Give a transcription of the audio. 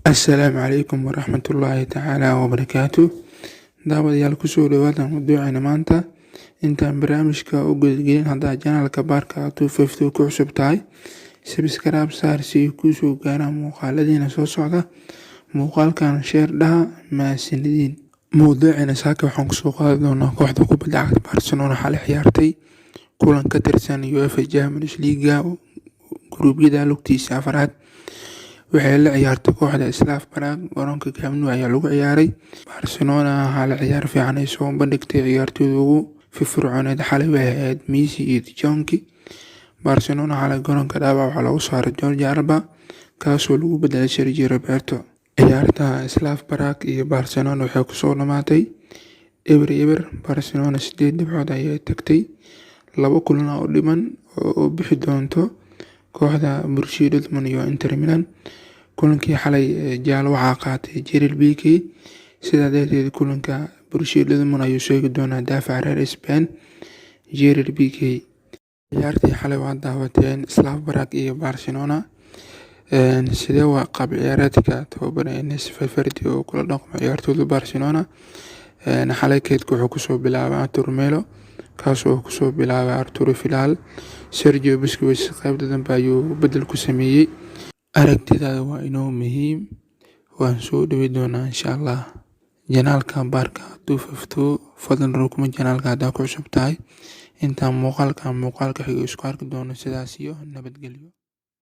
Assalaamu calaykum waraxmatullaahi tacaala wabarakaatuh. Daawadayaal kusoo dhawaada mawduuceena maanta. Intaan barnaamijka u gudagelin haddaad janaalka baarka 250 ku cusub tahay, subscribe saar si ay kuu soo gaaraan muuqaaladiina soo socda. Muuqaalkan sheer dhaha mahadsanidin. Mawduuceena saaka waxaan kusoo qaadi doonaa kooxda kubadda cagta Barcelona xalay ciyaartay kulan ka tirsan UEFA Champions League gruubyada lugtiisa afraad. waxay la ciyaartay kooxda Slav Prague garoonka Camp Nou ayaa lagu ciyaaray. Barcelona waxaa la ciyaar fiican ay soo bandhigtay ciyaartooyda ugu firfircooneed xalay waxay ahayd Messi iyo De Jong. Barcelona xalay garoonka dhaawac waxaa lagu saaray Jordi Alba kaasoo lagu bedelay Sergio Roberto. Ciyaarta Slav Prague iyo Barcelona waxay kusoo dhamaatay eber. Barcelona 8 dhibcood ayay tagtay, 2 kulan oo dhiman oo bixi doonto kooxda Borussia Dortmund iyo Inter Milan. Kulankii xalay jaal waxaa qaatay Gerard Piqué, sidaa darteed kulanka Borussia Dortmund ayuu sheegi doonaa daafaca reer Spain Gerard Piqué. Ciyaartii xalay waa daawateen Slav Prague iyo Barcelona. sidee waa qaab ciyaareedka tababara Enes Valverde oo kula dhaqmo ciyaartooyda Barcelona. xalay keedka wuxuu kusoo bilaabay Artur Melo kaasoo kusoo bilaabay Arturo Vidal. Sergio Busquets qaybta dambe ayuu bedel ku sameeyey. Aragtidaada waa inoo muhiim, waan soo dhawi doonaa insha Allah. Janaalka baarka 250 fadlan rukuma janaalka haddaa ku cusub tahay. Intaan muuqaalka xiga isku arki doono sidaas iyo nabadgelyo.